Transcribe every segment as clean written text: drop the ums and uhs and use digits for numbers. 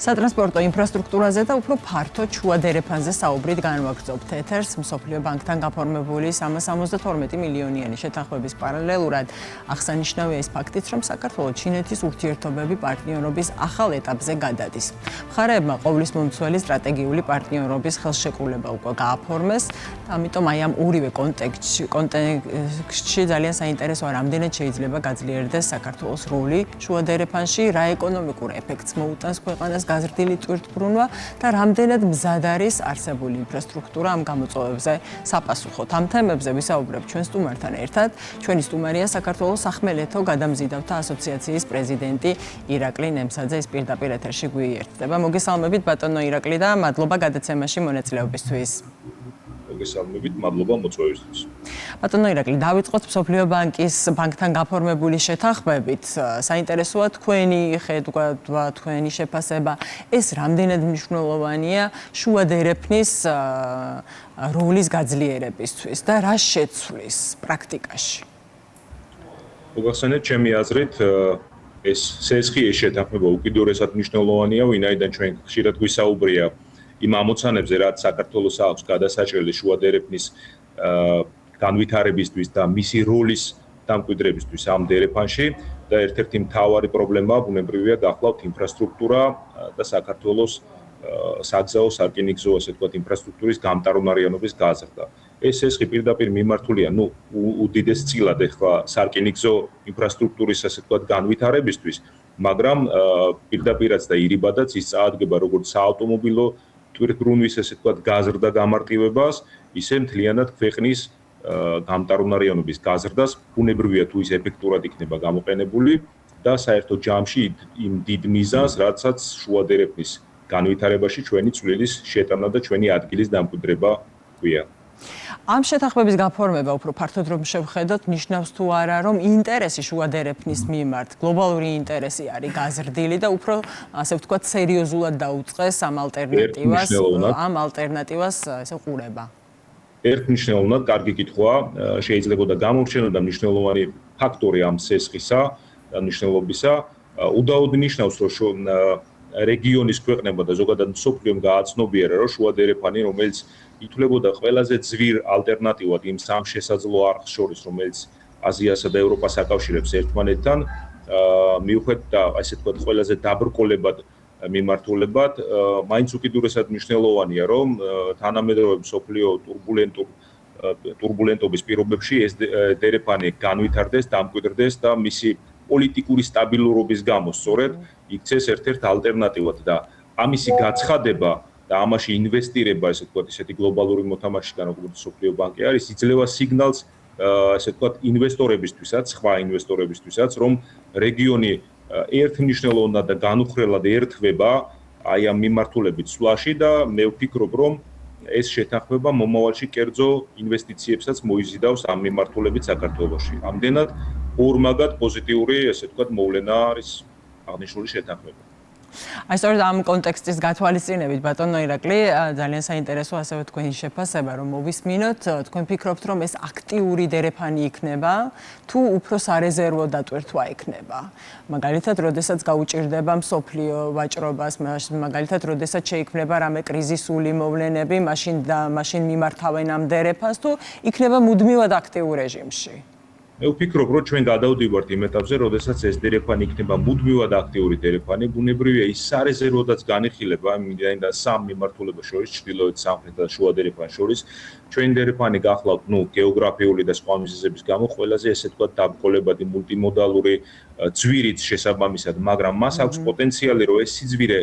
სატრანსპორტო ინფრასტრუქტურაზე და უფრო ფართო შუადერეფანზე საუბრით განვაგრძობთ ეთერს მსოფლიო ბანკთან გაფორმებული 372 მილიონიანი შეთანხმების პარალელურად. აღსანიშნავია ის ფაქტიც, რომ საქართველოს ჩინეთის ურთიერთობები პარტნიორობის ახალ ეტაპზე გადადის. მხარეებმა ყოვლისმომცველი სტრატეგიული პარტნიორობის ხელშეკრულება უკვე გააფორმეს, ამიტომ აი ამ ორივე კონტექსტში ძალიან საინტერესოა, რამდენად შეიძლება გაძლიერდეს საქართველოს როლი შუადერეფანში, რა ეკონომიკურ ეფექტს მოუტანს ქვეყანას გაზრდილი ტვირთბრუნვა და რამდენად მზად არის არსებული ინფრასტრუქტურა ამ გამოწვევებზე საპასუხოდ. ამ თემებზე ვისაუბრებთ ჩვენ სტუმართან ერთად. ჩვენი სტუმარია საქართველოს სახმელეთო გადამზიდავთა ასოციაციის პრეზიდენტი ირაკლი ნემსაძე, ის პირდაპირ ეთერში გვიერთდება. მოგესალმებით ბატონო ირაკლი და მადლობა გადაცემაში მონაწილეობისთვის. მოგესალმებით, მადლობა მოწვევისთვის. ბატონო ირაკლი, დავიწყოთ მსოფლიო ბანკთან გაფორმებული შეთანხმებით. საინტერესოა თქვენი ხედვა, თქვენი შეფასება. ეს რამდენად მნიშვნელოვანია შუადერეფნის როლის გაძლიერებისთვის და რა შეცვლის პრაქტიკაში? მოგახსენეთ, ჩემი აზრით, ეს CSG-ის შეთანხმება უკიდურესად მნიშვნელოვანია, ვინაიდან ჩვენ ხშირად გვისაუბრია იმ ამოცანებზე, რაც საქართველოს აქვს გადასაჭრელი შუადერეფნის განვითარებისთვის და მისი როლის დამკვიდრებისთვის ამ დერეფანში და ერთ-ერთი მთავარი პრობლემაა ბუნებრივია გახლავთ ინფრასტრუქტურა და საქართველოს საგზაო სარკინიგზო ასე ვთქვათ ინფრასტრუქტურის გამტარუნარიანობის გაზრდა. ეს CSG პირდაპირ მიმართულია, უდიდეს წილად ახლა სარკინიგზო ინფრასტრუქტურის ასე ვთქვათ განვითარებისთვის, მაგრამ პირდაპირაც და ირიბადაც ის წაადგება როგორც საავტომობილო ტვირთბრუნვის ასე ვთქვათ გაზრდა გამარტივებას, ისე მთლიანად ქვეყნის გამტარუნარიანობის გაზრდას, ბუნებრივია თუ ის ეფექტურად იქნება გამოყენებული და საერთო ჯამში იმ დიდ მიზანს, რაცაც შუადერეფნის განვითარებაში ჩვენი წვლილის შეტანა და ჩვენი ადგილის დამკვიდრება ქვია. ამ შეთანხმების გაფორმება უფრო ფართოდ რომ შევხედოთ, ნიშნავს თუ არა, რომ ინტერესი შუადერეფნის მიმართ, გლობალური ინტერესი არის გაზრდილი და უფრო ასე ვთქვათ სერიოზულად დაუწყეს ამ ალტერნატივას ესე ყურება. ერთმნიშვნელოვნად კარგი კითხვაა, შეიძლება და გამორჩენოდა მნიშვნელოვანი ფაქტორი ამ CSG-ისა, მნიშვნელობისა, უდაოდ ნიშნავს, რომ რეგიონის ქვეყნებმა და ზოგადად მსოფლიომ გააცნობიერა, რომ შუადერეფანი, რომელიც ითვლებოდა ყველაზე ძვირ ალტერნატივად იმ სამ შესაძლო არხს შორის, რომელიც აზიასა და ევროპას აკავშირებს ერთმანეთთან, მიუხედავად და ასე ვთქვათ ყველაზე დაბრკოლებად მიმართულებად, მაინც უკიდურესად მნიშვნელოვანია, რომ თანამედროვე მსოფლიო ტურბულენტობის პირობებში ეს დერეფანი განვითარდეს, დამკვიდრდეს და მისი პოლიტიკური სტაბილურობის გამო სწორედ იქცეს ერთ-ერთ ალტერნატივად და ამისი გაცხადება და ამაში ინვესტირება, ასე ვთქვათ, ისეთი გლობალური მოთამაშიდან, როგორც მსოფლიო ბანკი არის, იძლევა სიგნალს, ასე ვთქვათ, ინვესტორებისთვისაც, სხვა ინვესტორებისთვისაც, რომ რეგიონი ერთმნიშვნელოვნად და განუხრელად ერთვება აი ამ მიმართულებით სვლაში და მე ვფიქრობ, რომ ეს შეთანხმება მომავალში კერძო ინვესტიციებსაც მოიზიდავს ამ მიმართულებით საქართველოში. ამდენად ორმაგად პოზიტიური, ასე ვთქვათ, მოვლენა არის აღნიშნული შეთანხმება. აი სწორედ ამ კონტექსტის გათვალისწინებით ბატონო ირაკლი, ძალიან საინტერესოა ასევე თქვენი შეფასება, რომ მოვისმინოთ, თქვენ ფიქრობთ, რომ ეს აქტიური დერეფანი იქნება, თუ უფრო სარეზერვო დატვირთვა იქნება. მაგალითად, როდესაც გაუჭირდება მსოფლიო ვაჭრობას, მაგალითად, როდესაც შეიქმნება რამე კრიზისული მოვლენები, მაშინ მიმართავენ ამ დერეფანს, თუ იქნება მუდმივად აქტიურ რეჟიმში. მე ვფიქრობ, რომ ჩვენ გადავდივართ იმ ეტაპზე, როდესაც ეს დერეფანი იქნება მუდმივად აქტიური დერეფანი, ბუნებრივია ის სარეზერვოდაც განიხილება, იმდენად სამ მიმართულებას შორის, ჩრდილოეთ, სამხრეთ და შუა დერეფანს შორის, ჩვენი დერეფანი გახლავთ, გეოგრაფიული და სხვა მიზეზების გამო ყველაზე ესე ვთქვათ დაბრკოლებადი მულტიმოდალური ძვირიც შესაბამისად, მაგრამ მას აქვს პოტენციალი, რომ ეს სიძვირე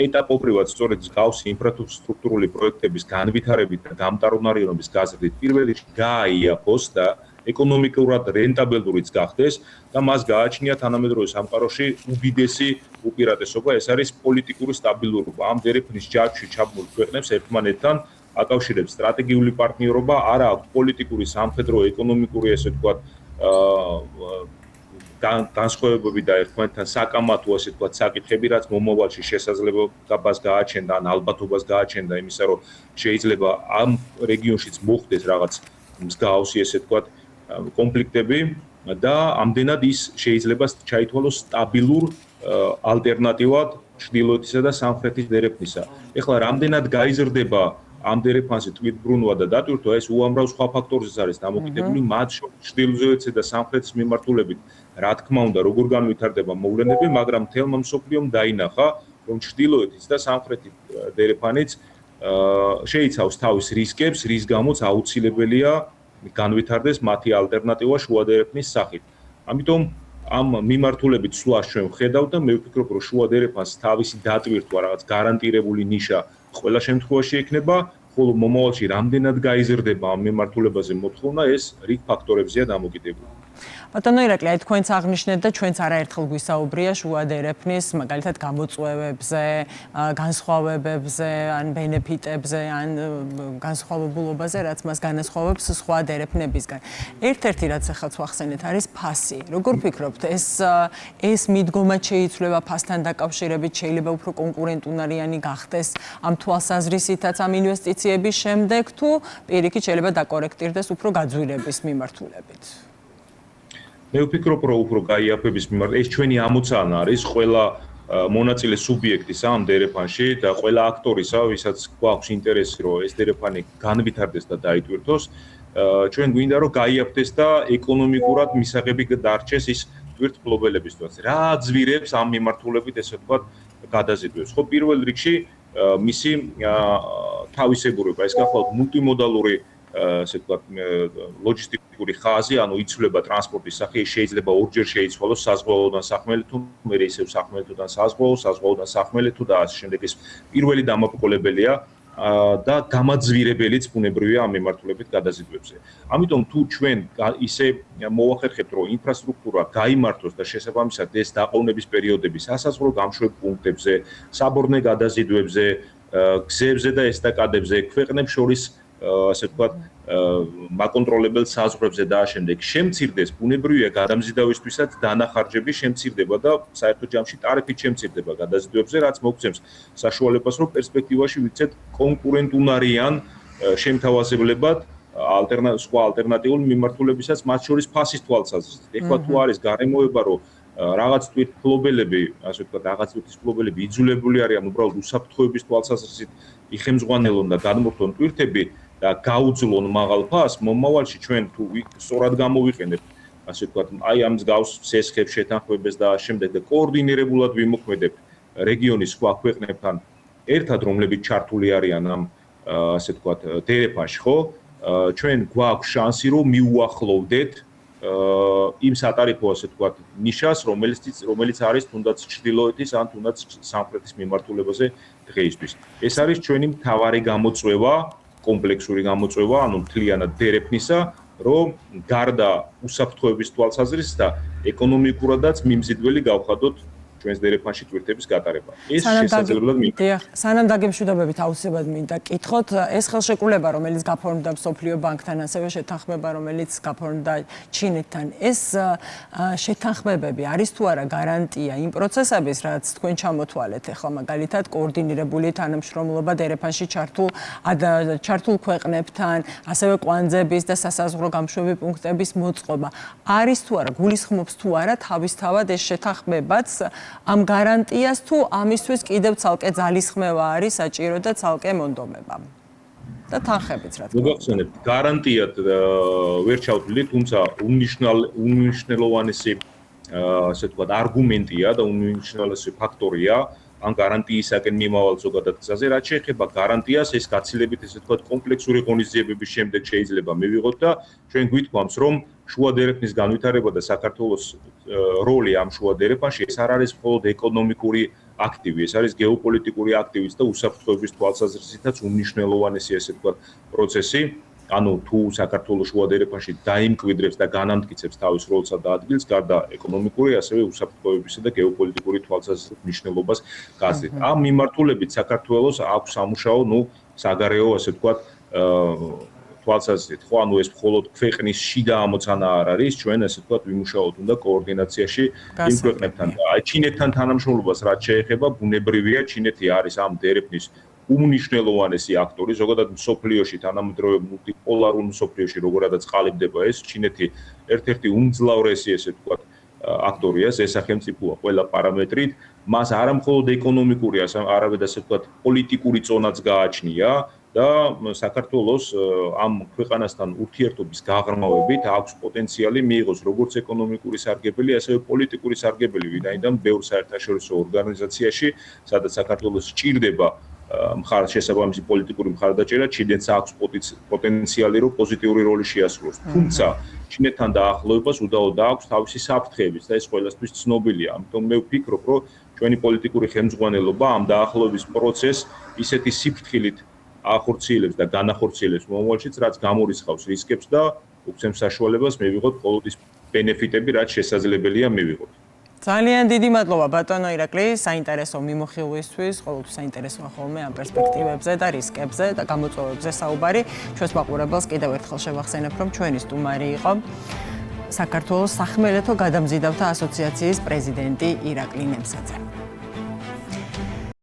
ეტაპობრივად სწორედ მსგავსი ინფრასტრუქტურული პროექტების განვითარებით და გამტარუნარიანობის გაზრდით პირველ რიგში გააიაფოს და ეკონომიკურად რენტაბელურიც გახდეს და მას გააჩნია თანამედროვე სამყაროში უდიდესი უპირატესობა, ეს არის პოლიტიკური სტაბილურობა. ამ დერეფნის ჯაჭვში ჩაბმულ ქვეყნებს ერთმანეთთან აკავშირებს სტრატეგიული პარტნიორობა, არა აქვს პოლიტიკური, სამხედრო, ეკონომიკური, ესე ვთქვათ, განსხვავებები და ერთმანეთთან საკამათო, ასე ვთქვათ, საკითხები, რაც მომავალში შესაძლებლობას გააჩენდა, ან ალბათობას გააჩენდა იმისა, რომ შეიძლება ამ რეგიონშიც მოხდეს რაღაც მსგავსი, ესე ვთქვათ, კონფლიქტები და ამდენად ის შეიძლება ჩაითვალოს სტაბილურ ალტერნატივად ჩრდილოეთისა და სამხრეთის დერეფნისა. ეხლა რამდენად გაიზრდება ამ დერეფანზე ტვირთბრუნვა და დატვირთვა, ეს უამრავ სხვა ფაქტორზეც არის დამოკიდებული, მათ შორის ჩრდილოეთისა და სამხრეთის მიმართულებით. რა თქმა უნდა, როგორ განვითარდება მოვლენები, მაგრამ მთელმა მსოფლიომ დაინახა, რომ ჩრდილოეთის და სამხრეთის დერეფანიც შეიცავს თავის რისკებს, რის გამოც აუცილებელია განვითარდეს მათი ალტერნატივა შუა დერეფნის სახით. ამიტომ ამ მიმართულებით სვლას ჩვენ ვხედავთ და მე ვფიქრობ, რომ შუა დერეფანს თავისი დატვირთვა რაღაც გარანტირებული ნიშა ყველა შემთხვევაში ექნება, ხოლო მომავალში რამდენად გაიზრდება ამ მიმართულებაზე მოთხოვნა, ეს რიგ ფაქტორებზეა დამოკიდებული. ბატონო ირაკლი, აი თქვენც აღნიშნეთ და ჩვენც არაერთხელ გვისაუბრია შუა დერეფნის, მაგალითად გამოწვევებზე, განსხვავებებზე, ან ბენეფიტებზე, ან განსხვავებულობაზე, რაც მას განასხვავებს სხვა დერეფნებისგან. ერთ-ერთი რაც ახაც ვახსენეთ არის ფასი. როგორ ფიქრობთ, ეს მიდგომაც შეიცვლება ფასთან დაკავშირებით, შეიძლება უფრო კონკურენტუნარიანი გახდეს ამ თვალსაზრისითაც ამ ინვესტიციების შემდეგ, თუ პირიქით შეიძლება დაკორექტირდეს უფრო გაძვირების მიმართულებით? მე ვფიქრობ, რომ უფრო გაიაფების მიმართ ეს ჩვენი ამოცანა არის ყველა მონაწილე სუბიექტის ამ დერეფანში და ყველა აქტორისა, ვისაც გვაქვს ინტერესი, რომ ეს დერეფანი განვითარდეს და დაიტვირთოს, ჩვენ გვინდა რომ გაიაფდეს და ეკონომიკურად მისაღები დარჩეს ის ტვირთმფლობელებისთვის. რა აძვირებს ამ მიმართულებით ესე ვთქვათ გადაზიდვებს? ხო, პირველ რიგში მისი თავისებურება, ეს გახლავთ მულტიმოდალური ასე ვთქვათ ლოჯისტიკური ხაზი, ანუ იცვლება ტრანსპორტის სახე, შეიძლება ორჯერ შეიცვალოს საზღვაოდან სახმელეთო, მერე ისევ სახმელეთოდან საზღვაო, საზღვაოდან სახმელეთო და ასე შემდეგ. ეს პირველი დამაყოლებელია და გამაძვირებელიც ბუნებრივია ამ მიმართულებით გადაზიდვებზე. ამიტომ თუ ჩვენ ისე მოვახერხებთ, რომ ინფრასტრუქტურა გაიმართოს და შესაბამისად ეს დაყოვნების პერიოდები სასაზღვრო გამშვებ პუნქტებზე, საბორნე გადაზიდვებზე, გზებზე და ესტაკადებზე, ქვეყნებს შორის ასე ვთქვათ, მაკონტროლებელ საზღვრებზე და ამავდროულად შემცირდეს, ბუნებრივია გადამზიდავისთვისაც დანახარჯები შემცირდება და საერთო ჯამში ტარიფით შემცირდება გადაზიდვებზე, რაც მოგცემს საშუალებას, რომ პერსპექტივაში ვიცეთ კონკურენტუნარიან შემთავაზებლებად სხვა ალტერნატიული მიმართულებისაც, მათ შორის ფასის თვალსაზრისით. ეხლა თუ არის გარემოება, რომ რაღაც თვითმფლობელები, ასე ვთქვათ, რაღაც თვითმფლობელები იძულებული არიან უბრალოდ უსაფრთხოების თვალსაზრისით იხემძღვანელონ და გადმოხდონ ტვირთები და გაუძლონ მაღალ ფასს, მომავალში ჩვენ თუ სწორად გამოვიყენებთ, ასე ვთქვათ, აი ამ მსგავს სესხებს შეთანხმებას და შემდეგ და კოორდინირებულად ვიმოქმედებთ რეგიონის სხვა ქვეყნებთან ერთად, რომლებიც ჩართული არიან ამ ასე ვთქვათ დერეფანში, ხო? ჩვენ გვაქვს შანსი, რომ მიუახლოვდეთ იმ სატარიფო ასე ვთქვათ ნიშას, რომელიც არის თუნდაც ჩრდილოეთის ან თუნდაც სამხრეთის მიმართულებაზე დღეისთვის. ეს არის ჩვენი მთავარი გამოწვევა, კომპლექსური გამოწვევა, ანუ მთლიანად დერეფნისა, რომ გარდა უსაფრთხოების თვალსაზრისით ეკონომიკურადაც მიმზიდველი გავხადოთ ჩვენს დერეფანში ტვირთების გატარება. ეს შესაძლებლად დიახ, სანამ დაგემშვიდობებით აუცილებლად მინდა კითხოთ, ეს ხელშეკრულება, რომელიც გაფორმდა მსოფლიო ბანკთან, ასევე შეთანხმება, რომელიც გაფორმდა ჩინეთთან, ეს შეთანხმებები არის თუ არა გარანტია იმ პროცესების, რაც თქვენ ჩამოთვალეთ, ახლა მაგალითად კოორდინირებული თანამშრომლობა დერეფანში ჩართულ ქვეყნებთან, ასევე კვანძების და სასაზღვრო გამშვები პუნქტების მოწყობა. არის თუ არა, გულისხმობს თუ არა თავისთავად ეს შეთანხმებაც ამ გარანტიას თუ ამისთვის კიდევ ცალკე ძალისხმევა არის საჭირო და ცალკე მონდომება. და თანხებიც რა თქმა უნდა. მოგახსენებთ, გარანტიად ვერ ჩავთვლით, თუმცა უნიშნელოვანესი ასე ვთქვათ არგუმენტია და უნიშნელოვანესი ფაქტორია ამ გარანტიისაკენ მიმავალ ზოგადად გზაზე, რაც შეეხება გარანტიას, ეს გაცილებით ესე ვთქვათ კომპლექსური ღონისძიებების შემდეგ შეიძლება მივიღოთ და ჩვენ გვითქვამს, რომ შუა დერეფნის განვითარება და საქართველოს როლი ამ შუა დერეფანში ეს არ არის მხოლოდ ეკონომიკური აქტივი, ეს არის გეოპოლიტიკური აქტივიც და უსაფრთხოების თვალსაზრისითაც უმნიშვნელოვანესი ესე ვთქვათ პროცესი. ანუ თუ საქართველოს შუა დერეფანში დაიმკვიდრებს და განამტკიცებს თავის როლსა და ადგილს, გარდა ეკონომიკური, ასევე უსაფრთხოებისა და გეოპოლიტიკური თვალსაზრისით მნიშვნელობას გაზრდით. ამ მიმართულებით საქართველოს აქვს სამუშაო, საგარეო ასე ვთქვათ, თვალსაზრისით. ხო, ანუ ეს მხოლოდ ქვეყნის შიდა ამოცანა არ არის, ჩვენ ასე ვთქვათ, ვიმუშაოთ უნდა კოორდინაციაში იმ ქვეყნებთან. აი ჩინეთთან თანამშრომლობას რაც შეეხება, ბუნებრივია, ჩინეთი არის ამ დერეფნის უმნიშვნელოვანესი აქტორი, ზოგადად მსოფლიოში, თანამედროვე მულტიპოლარულ მსოფლიოში, როგორადაც ყალიბდება ეს, ჩინეთი ერთ-ერთი უმძლავრესი, ესე ვთქვათ, აქტორია, ეს სახელმწიფოა ყველა პარამეტრით, მას არა მხოლოდ ეკონომიკური, არამედ ასე ვთქვათ, პოლიტიკური წონაც გააჩნია და საქართველოს ამ ქვეყანასთან ურთიერთობის გაღრმავებით აქვს პოტენციალი მიიღოს როგორც ეკონომიკური სარგებელი, ასევე პოლიტიკური სარგებელი, ვინაიდან ბევრ საერთაშორისო ორგანიზაციაში, სადაც საქართველოს სჭირდება შესაბამისი პოლიტიკური მხარდაჭერა, ჩინეთს აქვს პოტენციალი, რომ პოზიტიური როლი შეასრულოს. თუმცა ჩინეთთან დაახლოებას უდაოდ აქვს თავისი საფრთხეებიც და ეს ყველასთვის ცნობილია. ამიტომ მე ვფიქრობ, რომ ჩვენი პოლიტიკური ხელმძღვანელობა ამ დაახლოების პროცესს ისეთი სიფრთხილით ახორციელებს და განახორციელებს მომავალშიც, რაც გამორიცხავს რისკებს და უგზემს საშუალებას მივიღოთ მხოლოდ ის ბენეფიტები, რაც შესაძლებელია მივიღოთ. ძალიან დიდი მადლობა ბატონო ირაკლი, საინტერესო მიმოხილვისთვის, ყოველთვის საინტერესოა ხოლმე ამ პერსპექტივებზე და რისკებზე და გამოწვევებზე საუბარი. ჩვენს მაყურებელს კიდევ ერთხელ შევახსენებ, რომ ჩვენი სტუმარი იყო საქართველოს სახმელეთო გადამზიდავთა ასოციაციის პრეზიდენტი ირაკლი ნემსაძე.